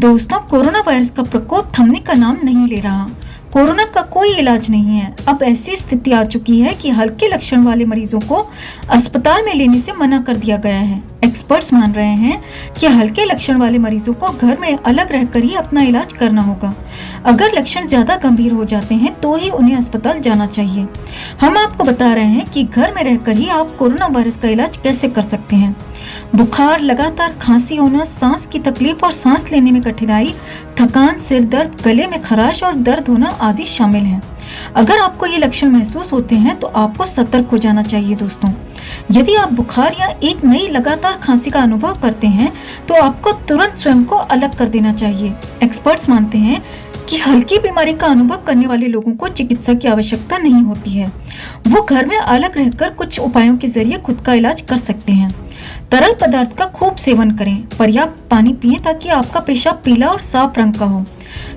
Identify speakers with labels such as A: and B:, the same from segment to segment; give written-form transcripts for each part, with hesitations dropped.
A: दोस्तों, corona virus का प्रकोप थमने का नाम नहीं ले रहा। कोरोना का कोई इलाज नहीं है। अब ऐसी स्थिति आ चुकी है कि हल्के लक्षण वाले मरीजों को अस्पताल में लेने से मना कर दिया गया है। एक्सपर्ट्स मान रहे हैं कि हल्के लक्षण वाले मरीजों को घर में अलग रहकर ही अपना इलाज करना होगा। अगर लक्षण ज्यादा गंभीर हो जाते हैं तो ही उन्हें अस्पताल जाना चाहिए। हम आपको बता रहे हैं कि घर में रहकर ही आप कोरोना वायरस का इलाज कैसे कर सकते हैं। बुखार, लगातार खांसी होना, सांस की तकलीफ और सांस लेने में कठिनाई, थकान, सिर दर्द, गले में खराश और दर्द होना आदि शामिल हैं। अगर आपको ये लक्षण महसूस होते हैं तो आपको सतर्क हो जाना चाहिए। दोस्तों, यदि आप बुखार या एक नई लगातार खांसी का अनुभव करते हैं तो आपको तुरंत स्वयं को अलग कर देना चाहिए। एक्सपर्ट्स मानते हैं कि हल्की बीमारी का अनुभव करने वाले लोगों को चिकित्सा की आवश्यकता नहीं होती है। वो घर में अलग रहकर कुछ उपायों के जरिए खुद का इलाज कर सकते हैं। तरल पदार्थ का खूब सेवन करें, पर्याप्त पानी पिएं ताकि आपका पेशाब पीला और साफ रंग का हो।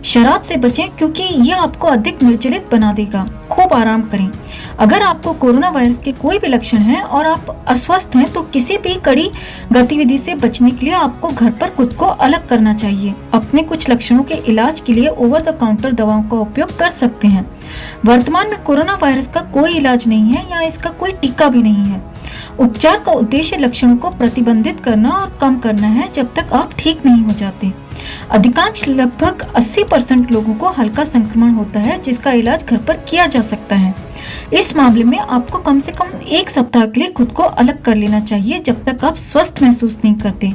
A: शराब से बचें क्योंकि यह आपको अधिक निर्जलित बना देगा। खूब आराम करें। अगर आपको कोरोना वायरस के कोई भी लक्षण हैं और आप अस्वस्थ हैं तो किसी भी कड़ी गतिविधि से बचने के लिए आपको घर पर खुद को अलग करना चाहिए। अपने कुछ लक्षणों के इलाज के लिए ओवर द काउंटर दवाओं का उपयोग कर सकते हैं। वर्तमान में कोरोना वायरस का कोई इलाज नहीं है या इसका कोई टीका भी नहीं है। उपचार का उद्देश्य लक्षणों को प्रतिबंधित करना और कम करना है जब तक आप ठीक नहीं हो जाते। अधिकांश लगभग 80% लोगों को हल्का संक्रमण होता है जिसका इलाज घर पर किया जा सकता है। इस मामले में आपको कम से कम 1 सप्ताह के लिए खुद को अलग कर लेना चाहिए जब तक आप स्वस्थ महसूस नहीं करते।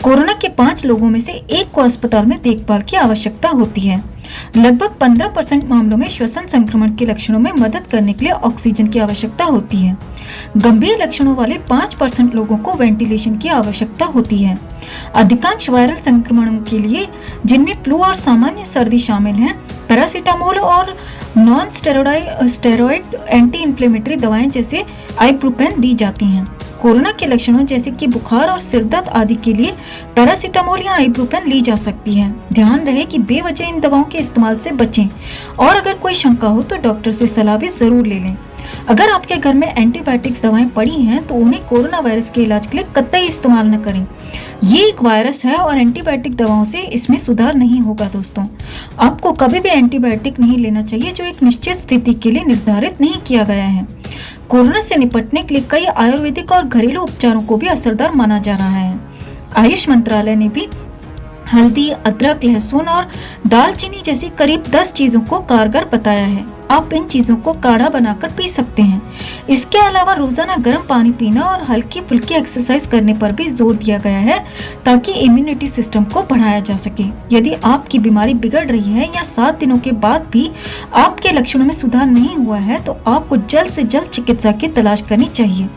A: कोरोना के 5 लोगों में से 1 को अस्पताल में देखभाल की आवश्यकता होती है। लगभग 15% मामलों में श्वसन संक्रमण के लक्षणों में मदद करने के लिए ऑक्सीजन की आवश्यकता होती है। गंभीर लक्षणों वाले 5% लोगों को वेंटिलेशन की आवश्यकता होती है। अधिकांश वायरल संक्रमणों के लिए, जिनमें फ्लू और सामान्य सर्दी शामिल हैं, पैरासीटामोल और नॉन स्टेरॉइड एंटी इंफ्लेमेटरी दवाएं जैसे आइब्रुपेन दी जाती हैं। कोरोना के लक्षणों जैसे कि बुखार और सिरदर्द आदि के लिए पैरासीटामोल या आइब्रुपेन ली जा सकती है। ध्यान रहे कि बेवजह इन दवाओं के इस्तेमाल से बचें और अगर कोई शंका हो तो डॉक्टर से सलाह भी जरूर ले लें। अगर आपके घर में एंटीबायोटिक्स दवाएं पड़ी हैं तो उन्हें कोरोना वायरस के इलाज के लिए कतई इस्तेमाल न करें। ये एक वायरस है और एंटीबायोटिक दवाओं से इसमें सुधार नहीं होगा। दोस्तों, आपको कभी भी एंटीबायोटिक नहीं लेना चाहिए जो एक निश्चित स्थिति के लिए निर्धारित नहीं किया गया है। कोरोना से निपटने के लिए कई आयुर्वेदिक और घरेलू उपचारों को भी असरदार माना जा रहा है। आयुष मंत्रालय ने भी हल्दी, अदरक, लहसुन और दालचीनी जैसी करीब 10 चीजों को कारगर बताया है। आप इन चीजों को काढ़ा बनाकर पी सकते हैं। इसके अलावा रोजाना गर्म पानी पीना और हल्की फुल्की एक्सरसाइज करने पर भी जोर दिया गया है ताकि इम्यूनिटी सिस्टम को बढ़ाया जा सके। यदि आपकी बीमारी बिगड़ रही है या 7 दिनों के बाद भी आपके लक्षणों में सुधार नहीं हुआ है तो आपको जल्द से जल्द चिकित्सा की तलाश करनी चाहिए।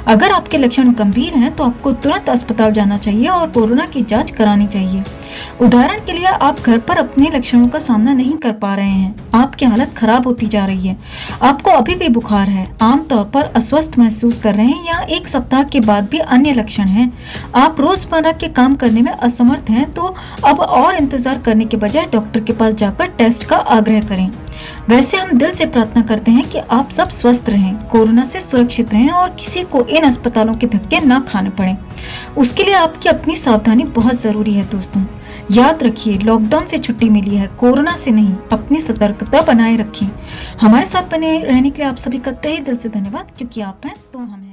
A: अगर आपके लक्षण गंभीर हैं तो आपको तुरंत अस्पताल जाना चाहिए और कोरोना की जांच करानी चाहिए। उदाहरण के लिए, आप घर पर अपने लक्षणों का सामना नहीं कर पा रहे हैं, आपकी हालत खराब होती जा रही है, आपको अभी भी बुखार है, आमतौर पर अस्वस्थ महसूस कर रहे हैं या 1 सप्ताह के बाद भी अन्य लक्षण हैं, आप रोजमर्रा के काम करने में असमर्थ हैं, तो अब और इंतजार करने के बजाय डॉक्टर के पास जाकर टेस्ट का आग्रह करें। वैसे हम दिल से प्रार्थना करते हैं कि आप सब स्वस्थ रहें, कोरोना से सुरक्षित रहें और किसी को इन अस्पतालों के धक्के न खाने पड़े। उसके लिए आपकी अपनी सावधानी बहुत जरूरी है। दोस्तों, याद रखिए, लॉकडाउन से छुट्टी मिली है, कोरोना से नहीं। अपनी सतर्कता बनाए रखें। हमारे साथ बने रहने के लिए आप सभी का तहे दिल से धन्यवाद, क्योंकि आप हैं तो हम हैं।